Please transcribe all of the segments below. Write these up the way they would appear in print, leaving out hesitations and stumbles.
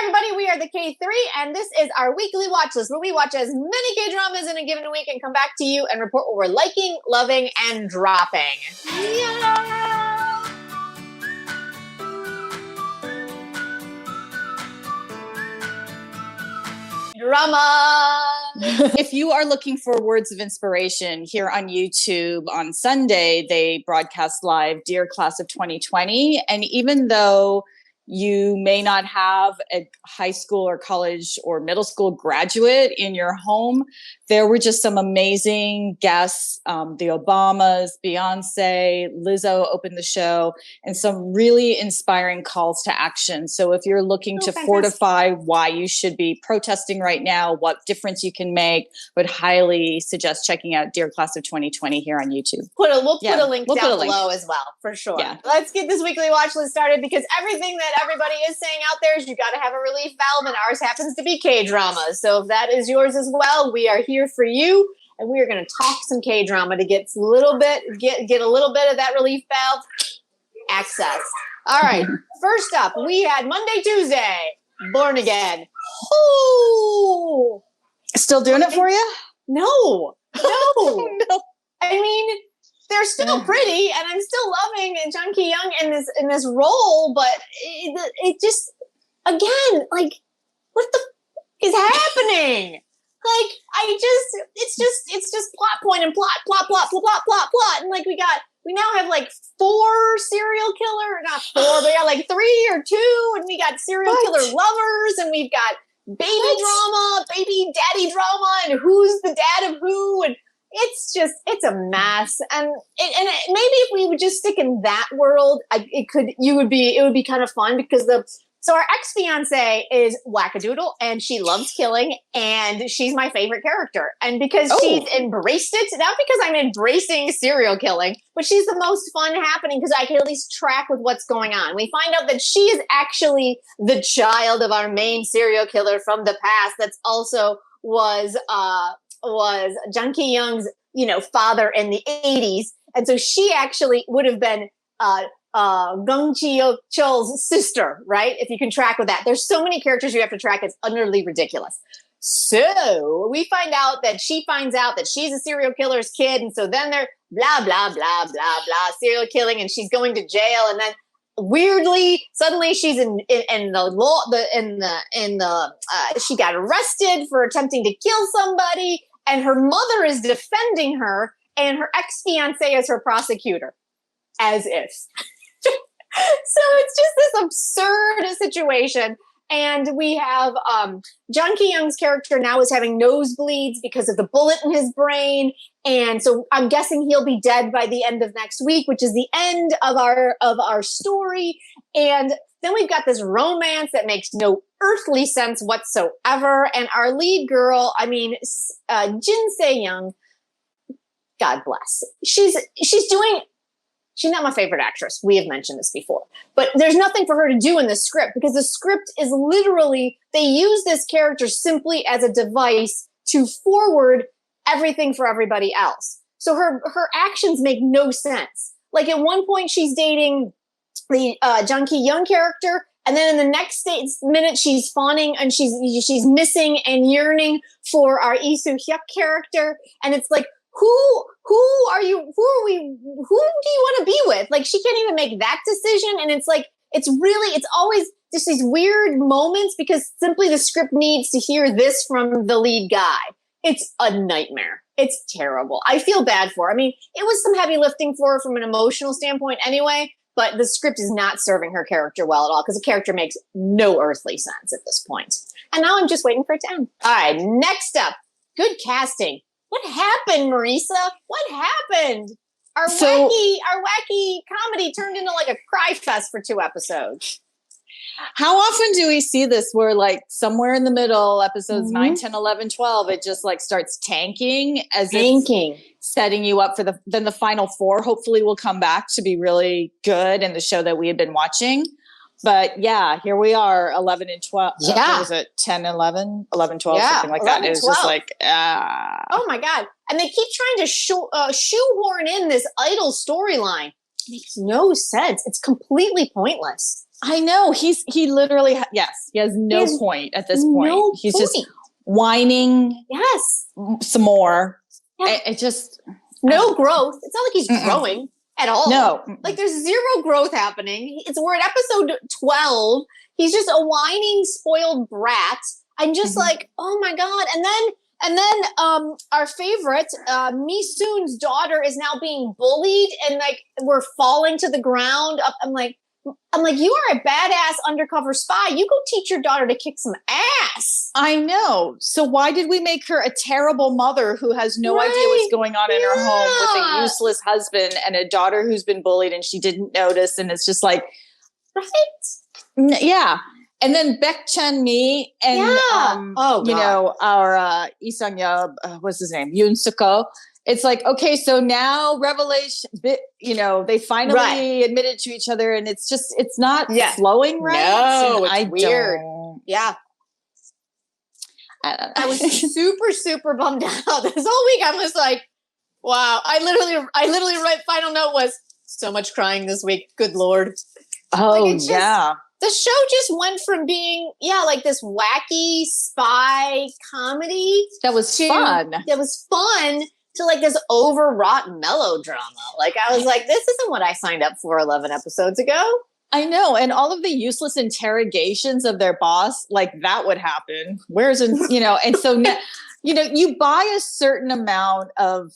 everybody, we are the K3, and this is our weekly watch list where we watch as many K-dramas in a given week and come back to you and report what we're liking, loving, and dropping. Yeah! Drama! If you are looking for words of inspiration here on YouTube on Sunday, they broadcast live Dear Class of 2020. And even though you may not have a high school or college or middle school graduate in your home, there were just some amazing guests. The Obamas, Beyonce, Lizzo opened the show, and some really inspiring calls to action. So if you're looking to fortify why you should be protesting right now, what difference you can make, would highly suggest checking out Dear Class of 2020 here on YouTube. We'll put a link down below as well, for sure. Yeah. Let's get this weekly watch list started, because everything that everybody is saying out there is you got to have a relief valve, and ours happens to be K-dramas. So if that is yours as well, we are here for you, and we are going to talk some K-drama to get a little bit of that relief valve access. All right. First up, we had Monday, Tuesday, Born Again. Oh, still doing it for you? No. No. I mean, they're still pretty, and I'm still loving Jung Ki-young in this role, but it just, again, like, what the is happening? Like, it's just plot point and plot, and like we now have like 4 serial killer, not 4, but we got like 3 or 2, and we got serial killer lovers, and we've got baby drama, baby daddy drama, and who's the dad of who, and it's a mess. And maybe if we would just stick in that world, it would be kind of fun, because so our ex-fiance is wackadoodle, and she loves killing, and she's my favorite character. And because she's embraced it, not because I'm embracing serial killing, but she's the most fun happening because I can at least track with what's going on. We find out that she is actually the child of our main serial killer from the past. That's also was Jung Ki-young's, father in the 80s. And so she actually would have been Gong Chi-chol's sister, right? If you can track with that. There's so many characters you have to track. It's utterly ridiculous. So we find out that she finds out that she's a serial killer's kid. And so then they're blah, blah, blah, blah, blah, serial killing. And she's going to jail. And then weirdly, suddenly she's she got arrested for attempting to kill somebody, and her mother is defending her, and her ex-fiance is her prosecutor, as if. So it's just this absurd situation. And we have Jung Ki-young's character now is having nosebleeds because of the bullet in his brain. And so I'm guessing he'll be dead by the end of next week, which is the end of our story. And then we've got this romance that makes no earthly sense whatsoever. And our lead girl, Jin Se-young, God bless. She's not my favorite actress. We have mentioned this before. But there's nothing for her to do in the script, because the script is literally, they use this character simply as a device to forward everything for everybody else. So her actions make no sense. Like at one point she's dating the Jung Ki-young character, and then in the next minute she's fawning and she's missing and yearning for our Lee Soo-hyuk character. And it's like, who are you? Who do you want to be with? Like, she can't even make that decision. And it's like, it's always just these weird moments, because simply the script needs to hear this from the lead guy. It's a nightmare. It's terrible. I feel bad for her. I mean, it was some heavy lifting for her from an emotional standpoint anyway, but the script is not serving her character well at all, because the character makes no earthly sense at this point. And now I'm just waiting for it to end. All right, next up, good casting. What happened, Marisa? What happened? Our wacky comedy turned into like a cry fest for 2 episodes. How often do we see this where, like, somewhere in the middle, episodes 9, 10, 11, 12, it just like starts tanking it's setting you up for then the final 4 hopefully will come back to be really good in the show that we had been watching. But yeah, here we are, 11 and 12. Yeah. What was it? 10, 11, 11, 12, something like 11, that. It was 12. Just like, Oh my God. And they keep trying to shoehorn in this idol storyline. It makes no sense. It's completely pointless. I know he literally yes, he has no point at this point. No He's point. just whining. Yes. Some more. Yeah. It just no growth. It's not like he's growing at all. No. Like there's zero growth happening. We're at episode 12. He's just a whining, spoiled brat. I'm just like, oh my God. And then our favorite, Mi-soon's daughter is now being bullied and like we're falling to the ground. I'm like, you are a badass undercover spy. You go teach your daughter to kick some ass. I know. So why did we make her a terrible mother who has no idea what's going on in her home with a useless husband and a daughter who's been bullied and she didn't notice? And it's just like, yeah. And then Baek Chan-mi and you know, our Lee Sang-yeob, what's his name, Yoon Suk-ho. It's like, okay, so now revelation, you know, they finally admitted to each other, and it's just, it's not flowing right. No, it's weird. Yeah. I was super, super bummed out. This whole week I was like, wow. I literally write final note was so much crying this week. Good Lord. Oh, like yeah. The show just went from being, like this wacky spy comedy. That was fun. That was fun. To like this overwrought melodrama. Like I was like, this isn't what I signed up for 11 episodes ago. I know. And all of the useless interrogations of their boss, like that would happen. Where's, you know, and so, you know, you buy a certain amount of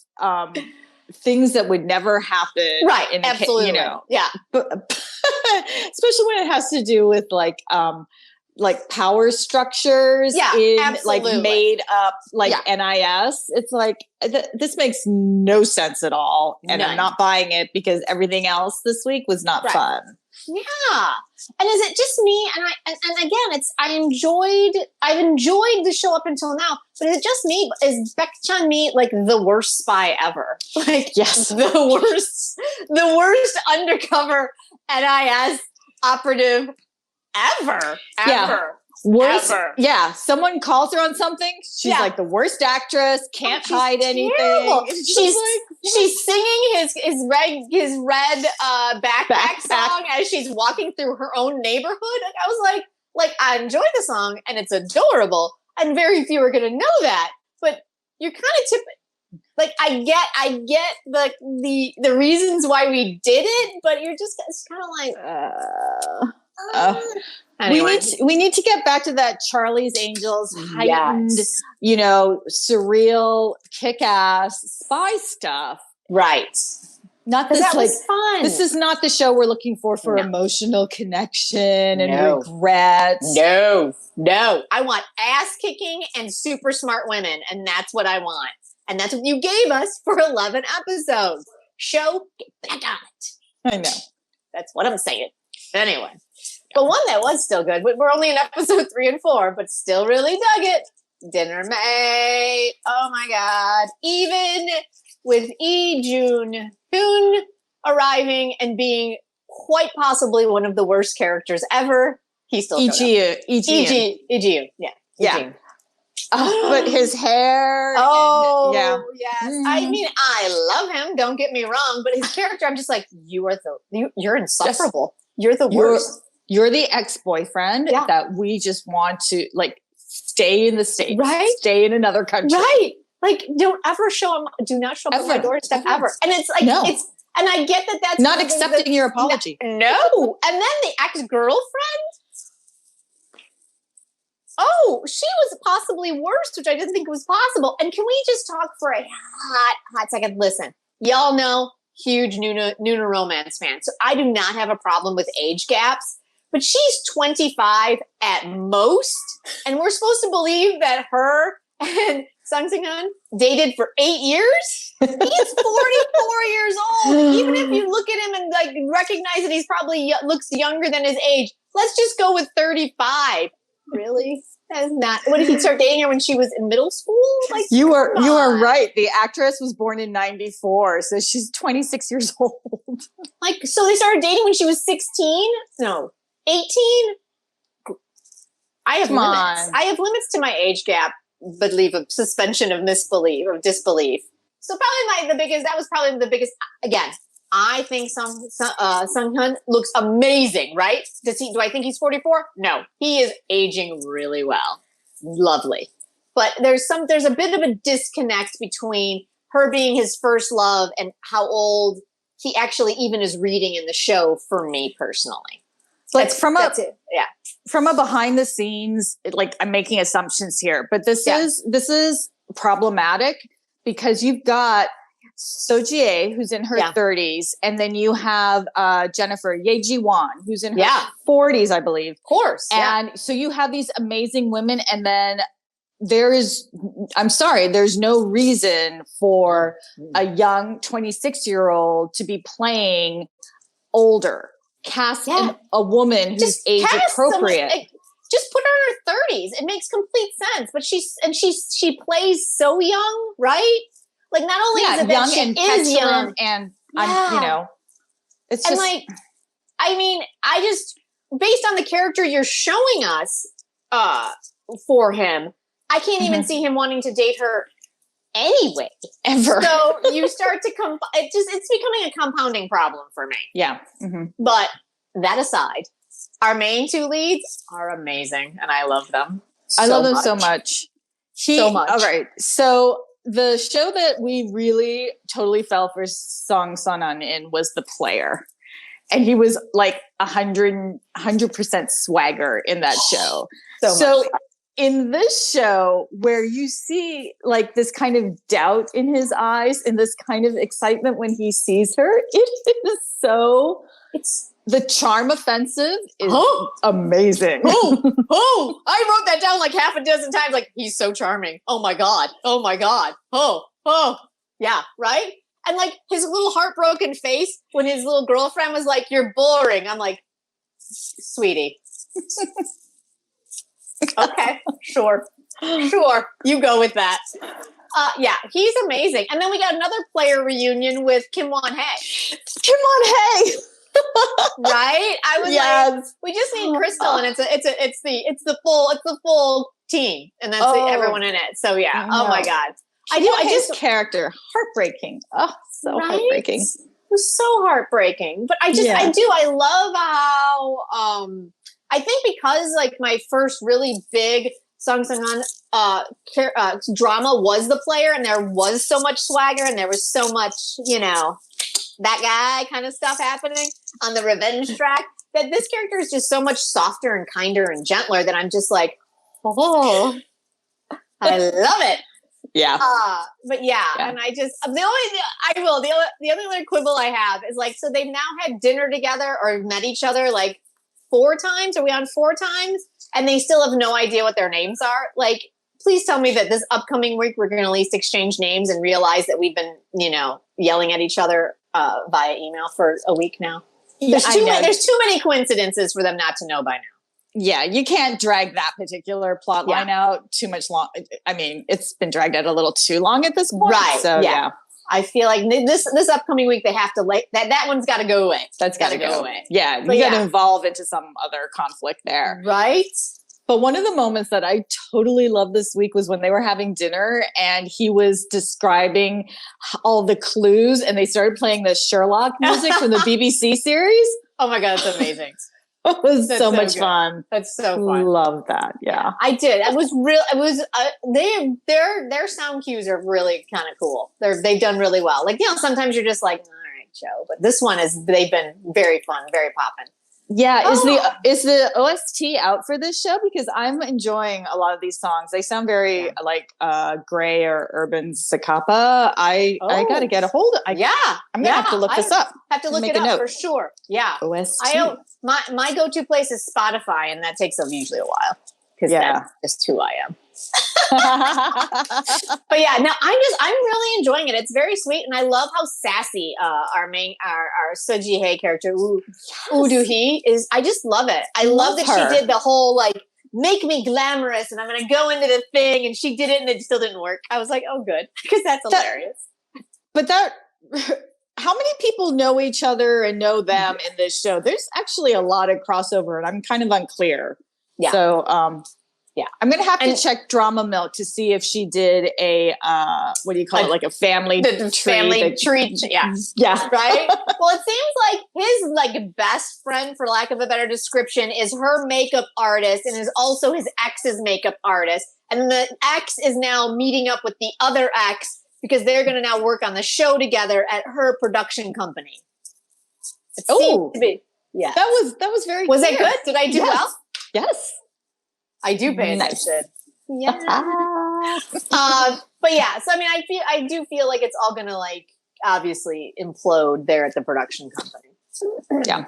things that would never happen. Right. Absolutely. You know, yeah. But especially when it has to do with like power structures in like made up like NIS. It's like this makes no sense at all. And I'm not buying it because everything else this week was not fun. Yeah. And is it just me? And again, I've enjoyed the show up until now, but is it just me? Is Baek Chan-mi like the worst spy ever? Like yes, the worst undercover NIS operative ever. Worst, ever. Yeah. Someone calls her on something. She's like the worst actress. Can't hide anything. She's singing his red backpack song as she's walking through her own neighborhood. And I was like I enjoy the song and it's adorable. And very few are gonna know that. But you're kind of tipping. Like I get the reasons why we did it, but you're just it's kind of like. Anyway. We need to get back to that Charlie's Angels heightened, you know, surreal, kick-ass spy stuff. Right. Not this that like was fun. This is not the show we're looking for emotional connection and regret. No. I want ass kicking and super smart women, and that's what I want. And that's what you gave us for 11 episodes. Show, get back on it. I know. That's what I'm saying. Anyway. But one that was still good. We're only in episode 3 and 4, but still really dug it. Dinner May. Oh my God. Even with Jun arriving and being quite possibly one of the worst characters ever, he still showed up. EG. Yeah. But his hair. Yes. I mean, I love him. Don't get me wrong. But his character, I'm just like, you're insufferable. You're the worst. You're the ex-boyfriend that we just want to like stay in the States, right? Stay in another country, right? Like, do not show up at my doorstep ever. And it's like, and I get that that's not accepting your apology. No. And then the ex-girlfriend. Oh, she was possibly worse, which I didn't think was possible. And can we just talk for a hot second? Listen, y'all know, huge Nuna romance fan. So I do not have a problem with age gaps. But she's 25 at most, and we're supposed to believe that her and Sung Sing-hun dated for 8 years? He's 44 years old. Even if you look at him and like recognize that he's probably looks younger than his age, let's just go with 35. Really? That's not. What did he start dating her when she was in middle school? Like you are right. The actress was born in 94, so she's 26 years old. Like, so they started dating when she was 16? No. 18? I have limits. I have limits to my age gap, but leave a suspension of disbelief. So probably that was probably the biggest, again, I think Sung-hyun looks amazing, right? Do I think he's 44? No, he is aging really well. Lovely. But there's a bit of a disconnect between her being his first love and how old he actually even is reading in the show for me personally. Like from a behind the scenes, like I'm making assumptions here, but this is problematic because you've got Sojie, who's in her 30s, and then you have Jennifer Ye-ji-won, who's in her 40s, I believe. Of course. And so you have these amazing women, and then there's no reason for a young 26-year-old to be playing older. Cast a woman who's age appropriate. Just put her in her 30s. It makes complete sense. But she plays so young, right? Like, not only is it that she is young, and I'm, it's just like, I mean, I just, based on the character you're showing us for him, I can't even see him wanting to date her anyway, ever. So you start to it's becoming a compounding problem for me. Yeah. But that aside, our main two leads are amazing, and I love them. I love them so much. So much. All right. So the show that we really totally fell for Song Sun-un in was The Player. And he was like 100% swagger in that show. So in this show, where you see like this kind of doubt in his eyes and this kind of excitement when he sees her, it is so... The charm offensive is amazing. I wrote that down like half a dozen times. Like, he's so charming. Oh my God. Yeah, right? And like his little heartbroken face when his little girlfriend was like, "You're boring." I'm like, sweetie. Okay, sure. You go with that. Yeah, he's amazing. And then we got another player reunion with Kim Won-hae. Right? I was like, we just need Crystal, and it's the full team, and that's everyone in it. So yeah, oh my God, I just character heartbreaking. Oh, so heartbreaking. It was so heartbreaking, but I love how I think because like my first really big Song Sang-han drama was The Player, and there was so much swagger, and there was so much that guy kind of stuff happening on the revenge track, that this character is just so much softer and kinder and gentler that I'm just like, I love it. Yeah. But and I just, the other quibble I have is like, so they've now had dinner together or met each other like 4 times. Are we on 4 times? And they still have no idea what their names are. Like, please tell me that this upcoming week we're going to at least exchange names and realize that we've been, yelling at each other via email for a week now. There's too many coincidences for them not to know by now. Yeah, you can't drag that particular plot line out too much long. I mean, it's been dragged out a little too long at this point. Right. So yeah. I feel like this upcoming week they have to that one's got to go away. That's got to go away. Yeah, you got to evolve into some other conflict there. Right. But one of the moments that I totally loved this week was when they were having dinner and he was describing all the clues and they started playing the Sherlock music from the BBC series. Oh my God, it's amazing. It was so much fun. That's so fun. Love that. Yeah. I did. It was real. It was, their sound cues are really kind of cool. They've done really well. Like, sometimes you're just like, all right, Joe, but this one they've been very fun, very poppin'. Yeah, is the OST out for this show? Because I'm enjoying a lot of these songs. They sound very like Gray or Urban Zacapa. I got to get a hold of. I'm gonna have to look this up. Have to look it up for sure. Yeah, OST. My go-to place is Spotify, and that takes usually a while because that's just who I am. But yeah, no, I'm really enjoying it. It's very sweet, and I love how sassy our Seo-ji-hae character Woo Do-hee is. I just love it. I love that she did the whole like make me glamorous, and I'm gonna go into the thing, and she did it, and it still didn't work. I was like, oh, good, because that's hilarious. But how many people know each other and know them in this show? There's actually a lot of crossover, and I'm kind of unclear. Yeah. So Yeah. I'm going to have to check Drama Milk to see if she did a, what do you call it? Like a family treat. Yeah. Yeah. Right. Well, it seems like his like best friend, for lack of a better description, is her makeup artist and is also his ex's makeup artist. And the ex is now meeting up with the other ex because they're going to now work on the show together at her production company. Oh, yeah. That was very Was clear. it good? Did I do well? Yes. I do pay attention. Yeah. But yeah, so I mean, I do feel like it's all gonna like obviously implode there at the production company. Yeah.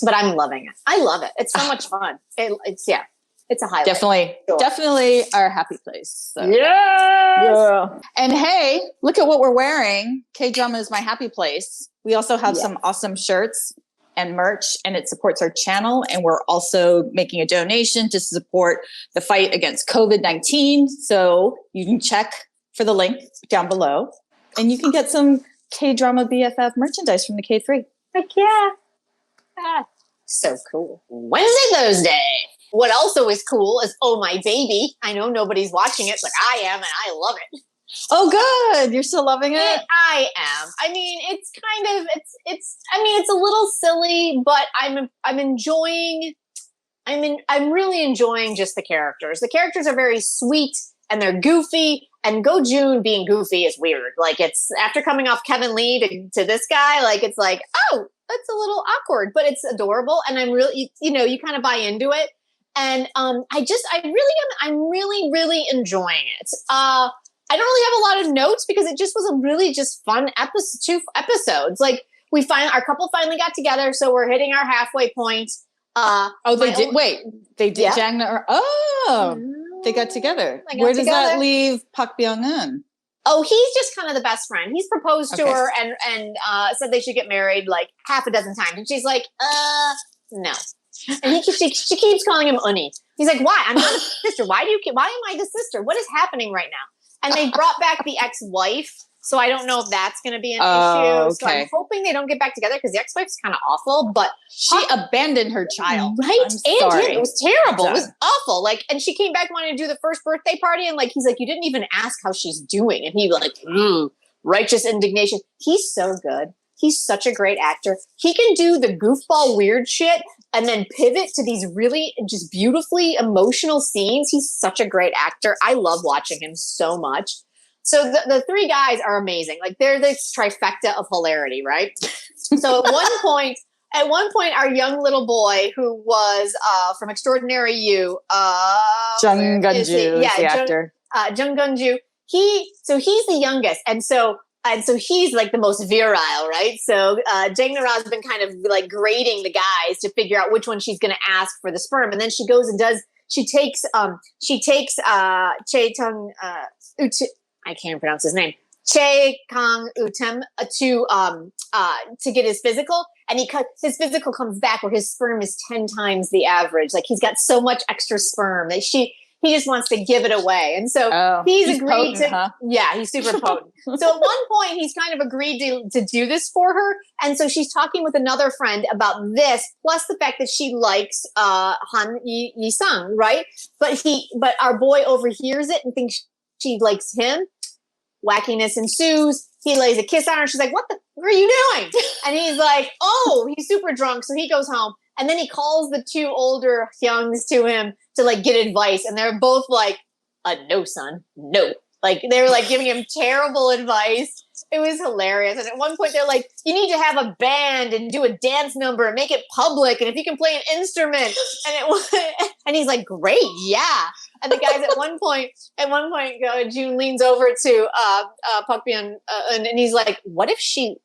But I'm loving it. I love it. It's so much fun. It's a highlight. Definitely our happy place. So. Yeah. And hey, look at what we're wearing. K-Drama is my happy place. We also have some awesome shirts and merch, and it supports our channel. And we're also making a donation to support the fight against COVID-19. So you can check for the link down below, and you can get some K-Drama BFF merchandise from the K3. Heck yeah. So cool. Wednesday, Thursday. What also is cool is Oh My Baby. I know nobody's watching it, but I am, and I love it. Oh, good. You're still loving it? I am. I mean, it's kind of, it's a little silly, but I'm really enjoying just the characters. The characters are very sweet and they're goofy, and Go Jun being goofy is weird. Like, it's after coming off Kevin Lee to this guy, like, it's like, oh, that's a little awkward, but it's adorable. And I'm really, you kind of buy into it. And I'm really enjoying it. I don't really have a lot of notes because it just was a really just fun episode, 2 episodes. Like, our couple finally got together, so we're hitting our halfway point. They did. Yeah. They got together. Where does that leave Park Byung-eun? Oh, he's just kind of the best friend. He's proposed to her and said they should get married like half a dozen times, and she's like, no. And she keeps calling him Uni. He's like, why? I'm not the sister. Why am I the sister? What is happening right now? And they brought back the ex-wife, so I don't know if that's going to be an issue. Okay. So I'm hoping they don't get back together because the ex-wife's kind of awful. But she abandoned her child, right? I'm sorry. It was terrible. It was awful. Like, and she came back wanting to do the first birthday party, and like he's like, you didn't even ask how she's doing, and he like, righteous indignation. He's so good. He's such a great actor. He can do the goofball weird shit and then pivot to these really just beautifully emotional scenes. He's such a great actor. I love watching him so much. So the 3 guys are amazing. Like, they're this trifecta of hilarity, right? So at one point, our young little boy who was from Extraordinary You, Jung Gun-ju, the actor. Jung Gun-ju. He's the youngest, and so he's like the most virile, right? So Jang Nara's been kind of like grading the guys to figure out which one she's going to ask for the sperm, and then she goes and she takes Chae Tong I can't pronounce his name, Chae Kang Utem to get his physical, and his physical comes back where his sperm is 10 times the average. Like, he's got so much extra sperm that he just wants to give it away. And so he's agreed potent, to, huh? Yeah, he's super potent. So at one point he's kind of agreed to do this for her. And so she's talking with another friend about this, plus the fact that she likes Han Yi-sung, right? But our boy overhears it and thinks she likes him. Wackiness ensues. He lays a kiss on her. She's like, what are you doing? And he's like, oh, he's super drunk. So he goes home. And then he calls the 2 older youngs to him to like get advice. And they're both like, no, son, no. Like, they were like giving him terrible advice. It was hilarious. And at one point they're like, you need to have a band and do a dance number and make it public. And if you can play an instrument. And he's like, great. Yeah. And the guys at one point, June leans over to Park Byung, and he's like, what if she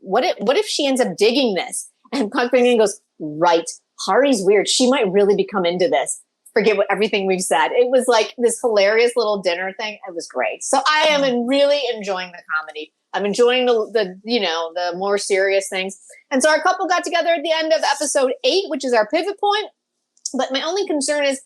ends up digging this? And Park Byung goes, right. Hari's weird. She might really become into this. Forget everything we've said. It was like this hilarious little dinner thing. It was great. So I am really enjoying the comedy. I'm enjoying the more serious things. And so our couple got together at the end of episode 8, which is our pivot point. But my only concern is,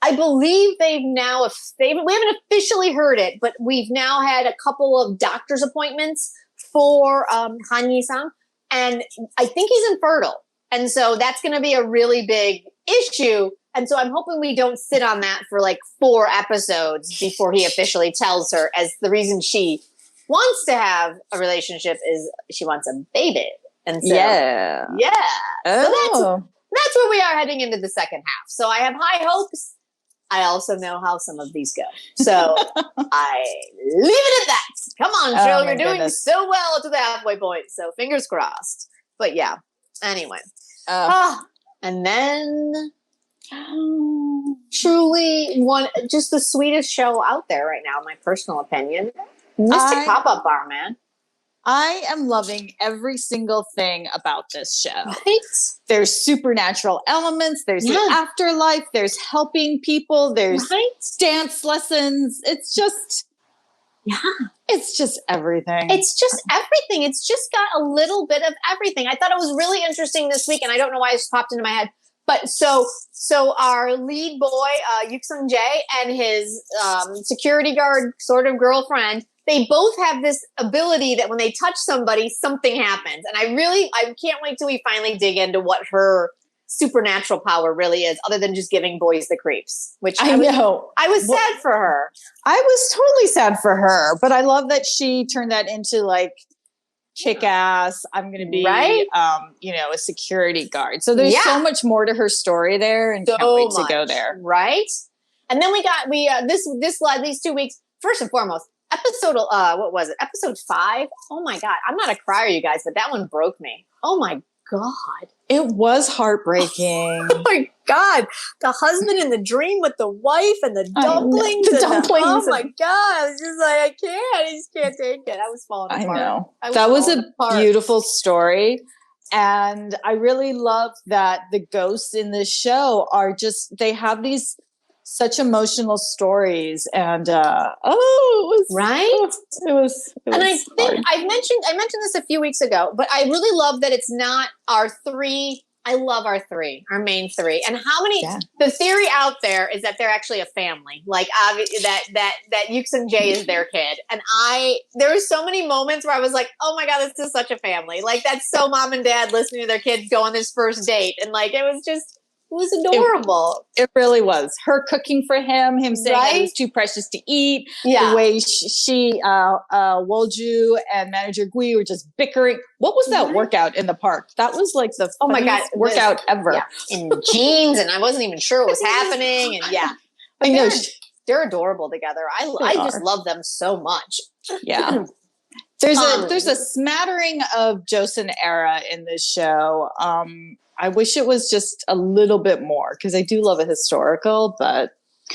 I believe we haven't officially heard it, but we've now had a couple of doctor's appointments for Han Yi-sung, and I think he's infertile. And so that's going to be a really big issue And so I'm hoping we don't sit on that for like 4 episodes before he officially tells her, as the reason she wants to have a relationship is she wants a baby. And so, yeah. Oh. So that's where we are heading into the second half. So I have high hopes. I also know how some of these go. So I leave it at that. Come on, Jill, you're doing so well to the halfway point. So fingers crossed. But yeah, anyway. And then truly just the sweetest show out there right now, in my personal opinion. Mystic Pop-Up Bar, man. I am loving every single thing about this show. Right? There's supernatural elements. There's the afterlife. There's helping people. There's dance lessons. It's just, it's just everything. It's just everything. It's just got a little bit of everything. I thought it was really interesting this week, and I don't know why it just popped into my head. But so our lead boy, Yuksung Jae, and his security guard sort of girlfriend, they both have this ability that when they touch somebody, something happens. And I can't wait till we finally dig into what her supernatural power really is, other than just giving boys the creeps, which I know. I was sad for her. I was totally sad for her, but I love that she turned that into like kick-ass. I'm going to be, a security guard. So there's so much more to her story there, and can't wait to go there. Right. And then these 2 weeks, first and foremost, what was it? Episode 5. Oh my God. I'm not a crier, you guys, but that one broke me. Oh my God. It was heartbreaking. Oh my God. The husband in the dream with the wife and the dumplings. Oh my God. It's just like, I just can't take it. I was falling apart. I know. That was a beautiful story. And I really love that the ghosts in this show are they have these such emotional stories, and it was right. It was and I think I mentioned this a few weeks ago, but I really love that it's not our 3. I love our main 3, and how many. The theory out there is that they're actually a family, like that Yuksung Jae is their kid, and there were so many moments where I was like, oh my God, this is such a family. Like that's so mom and dad listening to their kids go on this first date, and like it was adorable. It really was. Her cooking for him saying that it was too precious to eat. Yeah. The way she Wolju and manager Gui were just bickering. What was that workout in the park? That was like the workout ever. Yeah. In jeans, and I wasn't even sure what was happening. And I know. They're adorable together. I just love them so much. Yeah. There's a smattering of Joseon era in this show. I wish it was just a little bit more, because I do love a historical, but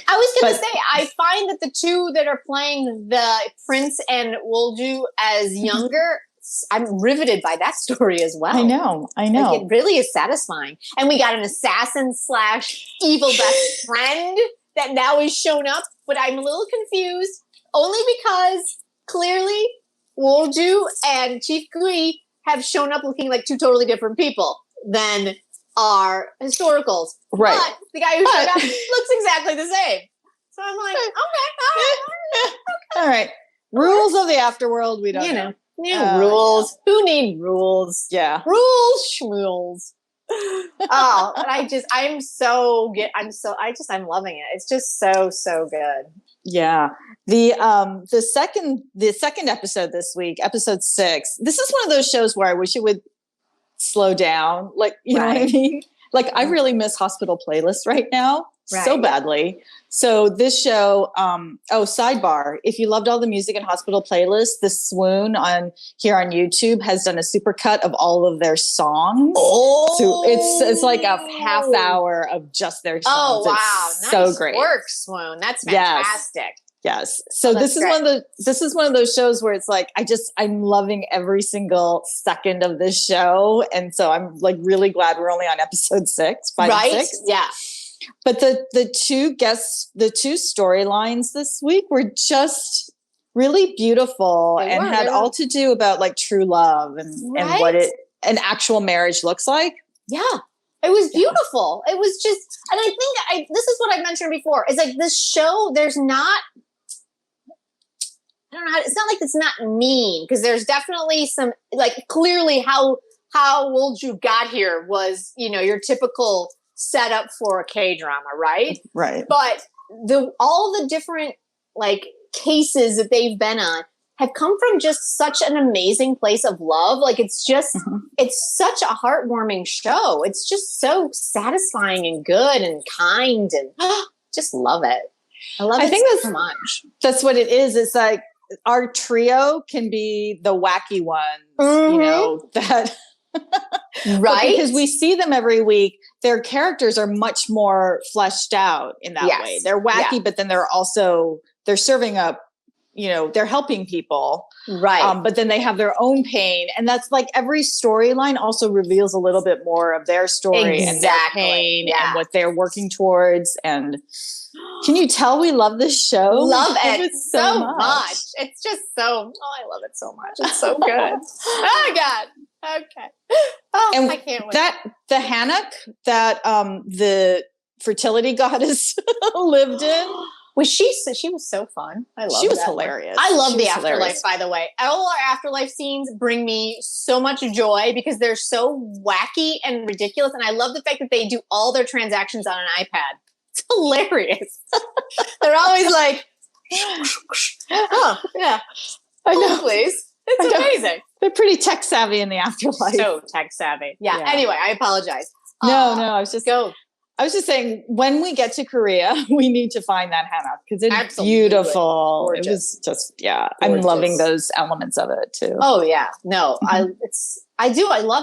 I was going to say, I find that the two that are playing the Prince and Wolju as younger, I'm riveted by that story as well. I know. Like, it really is satisfying. And we got an assassin / evil best friend that now is shown up, but I'm a little confused, only because clearly Wolju and Chief Gui have shown up looking like 2 totally different people than our historicals. Right. But the guy who showed up looks exactly the same. So I'm like, okay. All right. Rules of the afterworld, we don't know. Rules. Who need rules? Yeah. Rules, schmules. But I'm loving it. It's just so good. Yeah. The second episode this week, episode 6, this is one of those shows where I wish it would slow down. Like, you know what I mean? Like, I really miss Hospital Playlist right now so badly. So this show, sidebar, if you loved all the music in Hospital Playlist, the Swoon here on YouTube has done a supercut of all of their songs. Oh, so it's like a half hour of just their songs. Oh wow, it's so great work, Swoon. That's fantastic. Yes. So this is one of those shows where it's like, I'm loving every single second of this show. And so I'm like really glad we're only on episode 6, 5 and 6. Yeah. But the two storylines this week were just really beautiful and had all to do about like true love and what an actual marriage looks like. Yeah. It was beautiful. It was just, and I think this is what I mentioned before. It's like this show, there's not, I don't know it's not like it's not mean, because there's definitely some, like, clearly how Wolju got here was, your typical set up for a K-drama, right? Right. But all the different like cases that they've been on have come from just such an amazing place of love. Like it's just, it's such a heartwarming show. It's just so satisfying and good and kind and just love it. I think so much. That's what it is. It's like our trio can be the wacky ones, you know, that right? Because we see them every week. Their characters are much more fleshed out in that way. They're wacky, but then they're serving up, you know, they're helping people. Right. But then they have their own pain. And that's like every storyline also reveals a little bit more of their story and their pain and what they're working towards. And can you tell we love this show? Love it so much. It's just so, I love it so much. It's so good. Oh God. Okay. Oh, and I can't wait. The Hanok that the fertility goddess lived in. She was so fun. I love She was hilarious. I love the afterlife, hilarious. by the way. All our afterlife scenes bring me so much joy because they're so wacky and ridiculous. And I love the fact that they do all their transactions on an iPad. It's hilarious. They're always like, oh, yeah. I know. Please. It's amazing. They're pretty tech savvy in the afterlife. So tech savvy. Yeah. Anyway, I apologize. No, I was just saying, when we get to Korea, we need to find that Hanok because it's beautiful. Gorgeous. It was just, I'm loving those elements of it too. Oh yeah, no, I love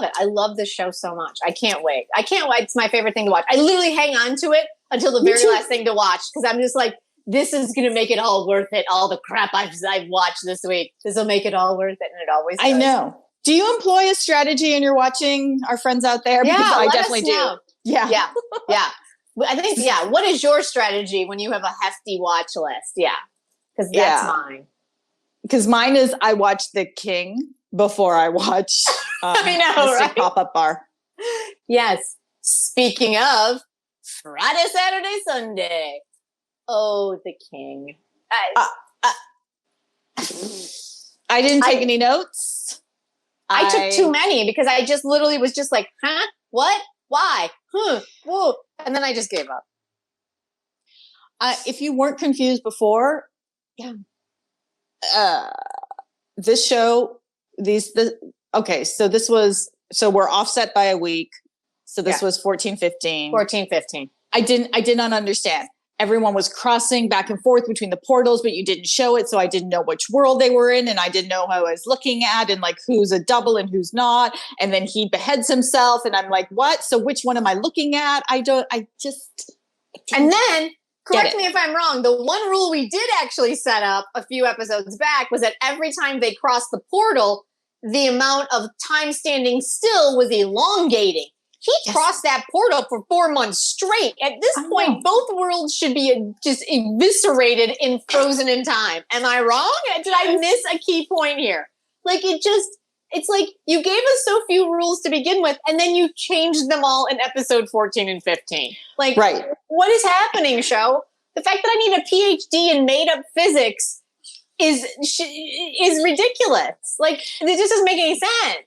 it. I love this show so much. I can't wait. It's my favorite thing to watch. I literally hang on to it until the very last thing to watch because I'm just like, this is going to make it all worth it. All the crap I've watched this week. This will make it all worth it, and it always does. I know. Do you employ a strategy and you're watching our friends out there? Yeah, because I definitely do. Yeah. I think, what is your strategy when you have a hefty watch list? Yeah. Because that's mine. Because mine is I watch The King before I watch I know, right? Pop-Up Bar. Yes. Speaking of Friday, Saturday, Sunday. Oh, The King. I didn't take any notes. I took too many because I just literally was just like, huh? What? Why? Whoa. And then I just gave up. If you weren't confused before, this show, so we're offset by a week. So this was 14-15. 14-15. I did not understand. Everyone was crossing back and forth between the portals, but you didn't show it. So I didn't know which world they were in. And I didn't know who I was looking at and like who's a double and who's not. And then he beheads himself. And I'm like, what? So which one am I looking at? And then, correct me if I'm wrong, the one rule we did actually set up a few episodes back was that every time they crossed the portal, the amount of time standing still was elongating. He crossed that portal for 4 months straight. At this point, both worlds should be just eviscerated and frozen in time. Am I wrong? Did I miss a key point here? Like it's like you gave us so few rules to begin with, and then you changed them all in episode 14 and 15. Like, what is happening, show? The fact that I need a PhD in made-up physics is ridiculous. Like, it just doesn't make any sense.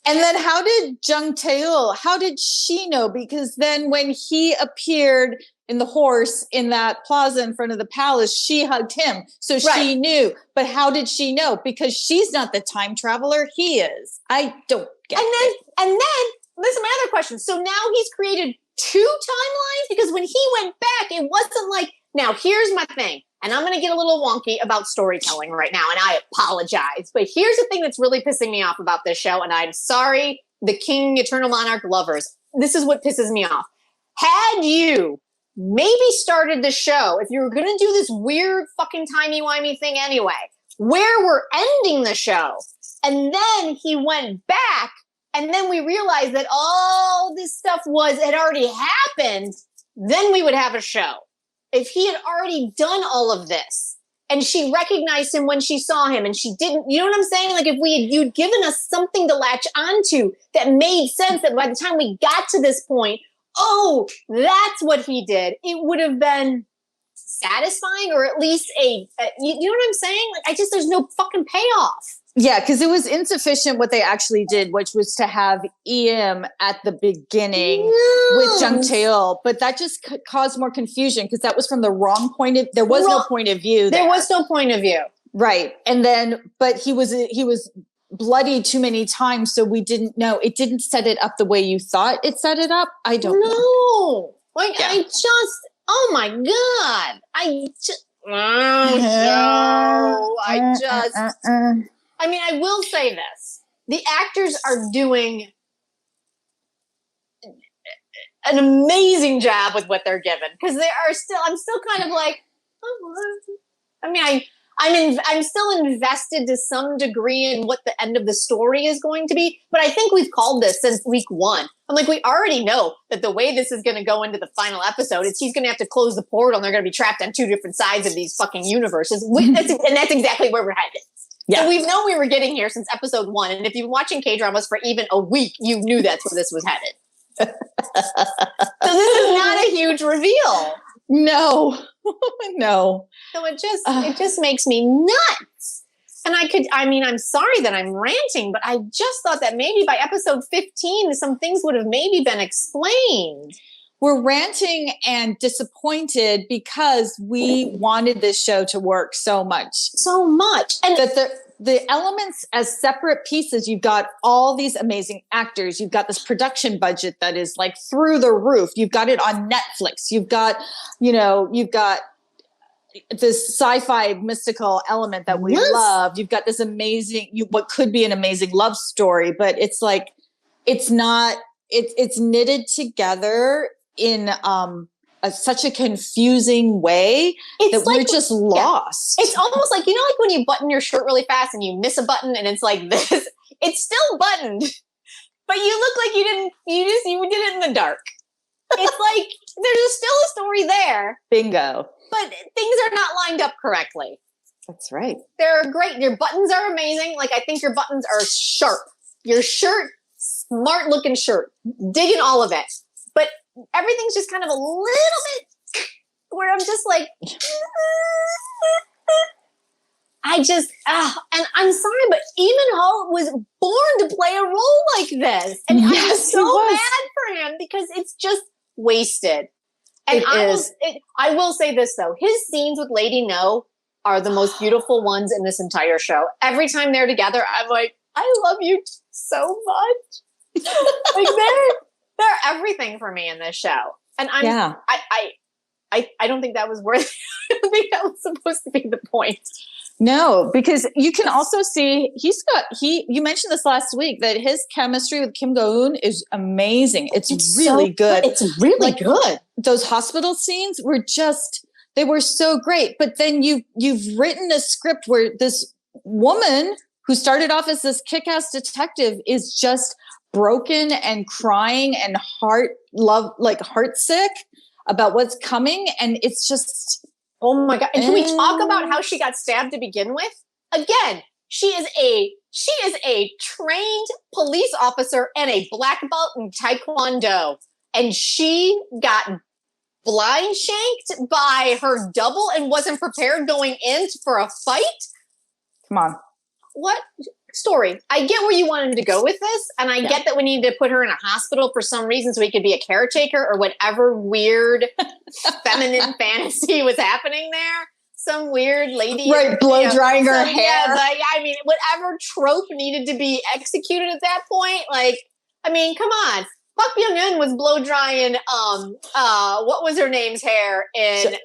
And then how did Jung Taeul, how did she know? Because then when he appeared in the horse in that plaza in front of the palace, she hugged him. So she knew. But how did she know? Because she's not the time traveler. He is. I don't get it. And then, this is my other question. So now he's created 2 timelines? Because when he went back, it wasn't like, now here's my thing. And I'm going to get a little wonky about storytelling right now, and I apologize. But here's the thing that's really pissing me off about this show, and I'm sorry, the King, Eternal Monarch lovers. This is what pisses me off. Had you maybe started the show, if you were going to do this weird fucking timey-wimey thing anyway, where we're ending the show, and then he went back, and then we realized that all this stuff had already happened, then we would have a show. If he had already done all of this and she recognized him when she saw him and she didn't, you know what I'm saying? Like if you'd given us something to latch onto that made sense that by the time we got to this point, oh, that's what he did. It would have been satisfying or at least you know what I'm saying? Like there's no fucking payoff. Yeah, because it was insufficient what they actually did, which was to have EM at the beginning with Jung Tae-il, but that just caused more confusion because that was from the wrong point of. There was no point of view. There was no point of view, right? And then, but he was bloody too many times, so we didn't know. It didn't set it up the way you thought it set it up. I don't know. Like I just, oh my god, I just. I mean, I will say this. The actors are doing an amazing job with what they're given. Because I'm still kind of like, oh, I mean, I'm still invested to some degree in what the end of the story is going to be. But I think we've called this since week 1. I'm like, we already know that the way this is going to go into the final episode is he's going to have to close the portal and they're going to be trapped on 2 different sides of these fucking universes. And that's exactly where we're headed. Yeah. So we've known we were getting here since episode 1. And if you've been watching K-dramas for even a week, you knew that's where this was headed. So this is not a huge reveal. No, no. So it just makes me nuts. And I'm sorry that I'm ranting, but I just thought that maybe by episode 15, some things would have maybe been explained. We're ranting and disappointed because we wanted this show to work so much. So much. And that the elements as separate pieces, you've got all these amazing actors. You've got this production budget that is like through the roof. You've got it on Netflix. You've got this sci-fi mystical element that we love. You've got this amazing, what could be an amazing love story, but it's like, it's not, it's knitted together in such a confusing way that we're just lost. It's almost like, like when you button your shirt really fast and you miss a button and it's like this, it's still buttoned, but you look like you did it in the dark. It's like, there's still a story there. Bingo. But things are not lined up correctly. That's right. They're great. Your buttons are amazing. Like, I think your buttons are sharp. Your shirt, smart looking shirt. Digging all of it. But everything's just kind of a little bit where I'm just like, and I'm sorry, but Eamon Hall was born to play a role like this. And I'm so mad for him because it's just wasted. And I will say this though, his scenes with Lady No are the most beautiful ones in this entire show. Every time they're together, I'm like, I love you so much. Like they're everything for me in this show. And I don't think that was worth I don't think that was supposed to be the point. No, because you can also see you mentioned this last week that his chemistry with Kim Go-eun is amazing. It's really good. It's really good. Those hospital scenes were they were so great. But then you've written a script where this woman who started off as this kick-ass detective is just broken and crying and heartsick about what's coming. And it's just, oh my God. And can we talk about how she got stabbed to begin with? Again, she is a trained police officer and a black belt in Taekwondo. And she got blind shanked by her double and wasn't prepared going in for a fight. Come on. What story? I get where you wanted to go with this. And I get that we need to put her in a hospital for some reason so he could be a caretaker or whatever weird feminine fantasy was happening there. Some weird lady. Right, blow drying her hair. Yeah, I mean, whatever trope needed to be executed at that point. Like, I mean, come on. Park Byung-eun was blow drying what was her name's hair in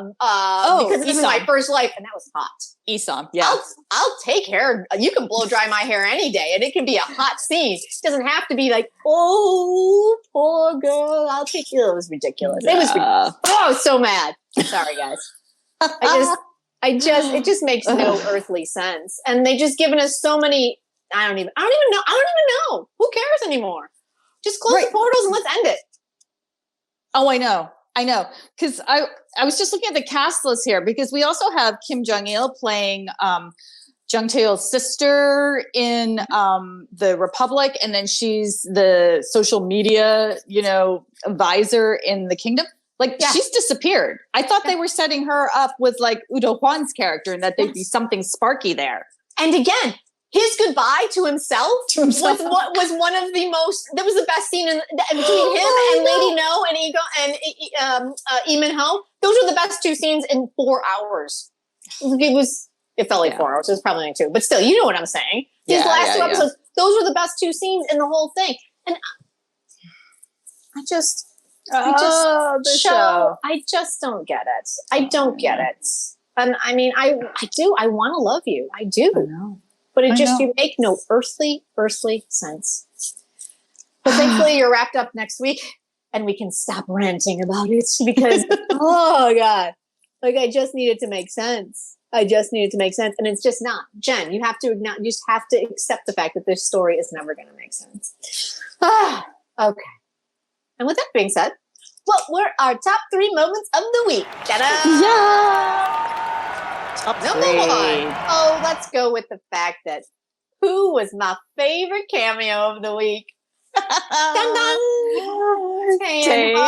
because this is my first life, and that was hot. Isom, yeah. I'll take hair. You can blow dry my hair any day, and it can be a hot scene. It doesn't have to be like, oh, poor girl, I'll take you. It was ridiculous. It was I was so mad. Sorry, guys. It just makes no earthly sense. And they just given us so many. I don't even know. Who cares anymore? Just close the portals and let's end it. Oh, I know. Because I was just looking at the cast list here because we also have Kim Jong-il playing Jung Tae-il's sister in The Republic, and then she's the social media, advisor in The Kingdom. She's disappeared. I thought they were setting her up with like Udo Hwan's character and that there'd be something sparky there. And again, his goodbye to himself, was one of the most. That was the best scene between him and Lady No and Ego and Lee Min Ho. Those were the best two scenes in 4 hours. It felt like 4 hours. It was probably like 2, but still, you know what I'm saying. These last 2 episodes, those were the best 2 scenes in the whole thing, and I just don't get it. I don't get it. And I mean, I do. I want to love you. I do. I know. But you make no earthly sense. But thankfully you're wrapped up next week and we can stop ranting about it because, oh God, like I just need it to make sense. And it's just not. Jen, you just have to accept the fact that this story is never going to make sense. Okay. And with that being said, what were our top 3 moments of the week? Ta-da! Yeah! Number 1. Oh, let's go with the fact that who was my favorite cameo of the week? Dun dun! Tae-in-ho.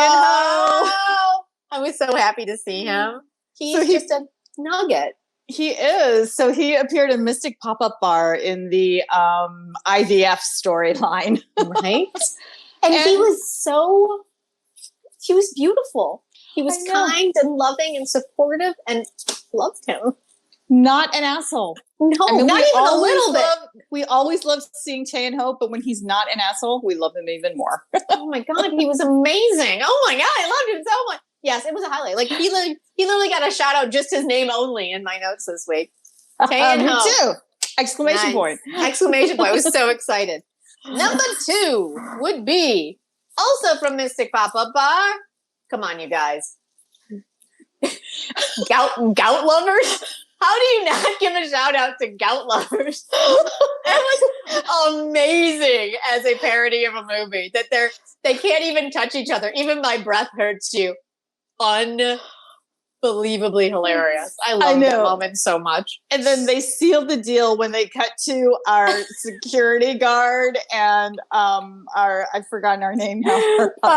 I was so happy to see him. He's just a nugget. He is. So he appeared in Mystic Pop-Up Bar in the IVF storyline. Right? And he was beautiful. He was kind and loving and supportive and loved him. Not an asshole. No, I mean, not even a little bit. We always love seeing Tae-in-ho, but when he's not an asshole, we love him even more. Oh my God, he was amazing. Oh my God, I loved him so much. Yes, it was a highlight. Like he literally got a shout out, just his name only in my notes this week. Tae-in-ho. Me too. Exclamation point. Exclamation point. I was so excited. Number 2 would be also from Mystic Pop-Up Bar. Come on, you guys. Gout lovers? How do you not give a shout out to gout lovers? It was amazing as a parody of a movie that they can't even touch each other. Even My Breath Hurts You. Unbelievably hilarious. I love that moment so much. And then they sealed the deal when they cut to our security guard and I've forgotten our name now.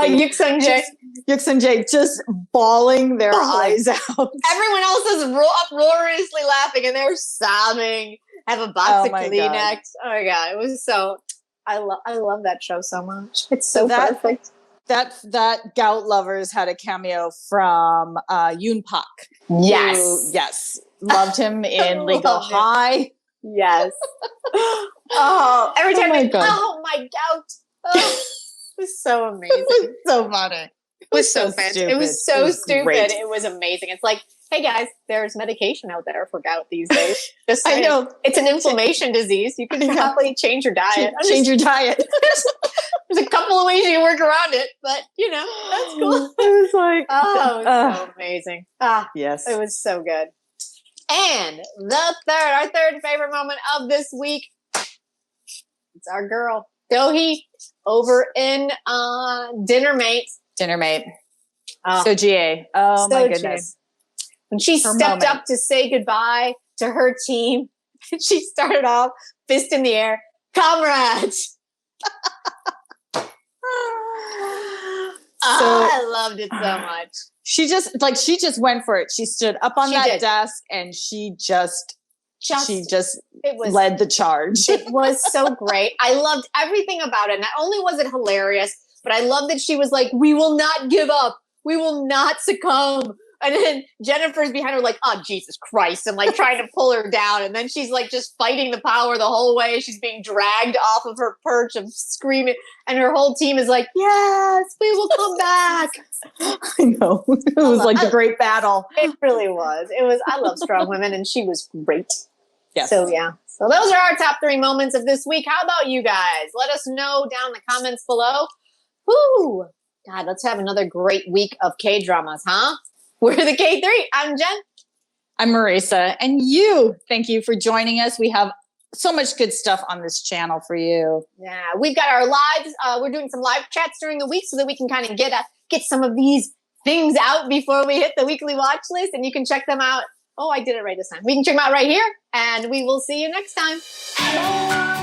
Yuk Sung Jae just bawling their eyes out. Everyone else is uproariously laughing and they're sobbing. Have a box of Kleenex. Oh my God, it was so. I love that show so much. It's so perfect. That gout lovers had a cameo from Yoon Pak. Yes. Loved him in Legal High. Yes. Oh, every time my gout. Oh, it was so amazing. It was so funny. It was so stupid. It was so stupid. Great. It was amazing. It's like, hey guys, there's medication out there for gout these days. Just I know it's an inflammation disease. You can probably change your diet. Change your diet. There's a couple of ways you can work around it, but that's cool. It was like, it was so amazing. Yes, it was so good. And our third favorite moment of this week, it's our girl Dohee over in Dinner Mate. So GA. Oh my goodness. When she stepped up to say goodbye to her team, she started off fist in the air, comrades. I loved it so much. She just went for it. She stood up on that desk and she just led the charge. It was so great. I loved everything about it. Not only was it hilarious, but I love that she was like, we will not give up. We will not succumb. And then Jennifer's behind her like, oh, Jesus Christ. And like trying to pull her down. And then she's like just fighting the power the whole way. She's being dragged off of her perch and screaming. And her whole team is like, yes, we will come back. I know. It was like the great battle. It really was. I love strong women and she was great. Yes. So yeah. So those are our top 3 moments of this week. How about you guys? Let us know down in the comments below. Woo! God, let's have another great week of K-dramas, huh? We're the K3. I'm Jen. I'm Marisa. And thank you for joining us. We have so much good stuff on this channel for you. Yeah, we've got our lives. We're doing some live chats during the week so that we can kind of get some of these things out before we hit the weekly watch list. And you can check them out. Oh, I did it right this time. We can check them out right here. And we will see you next time. Bye.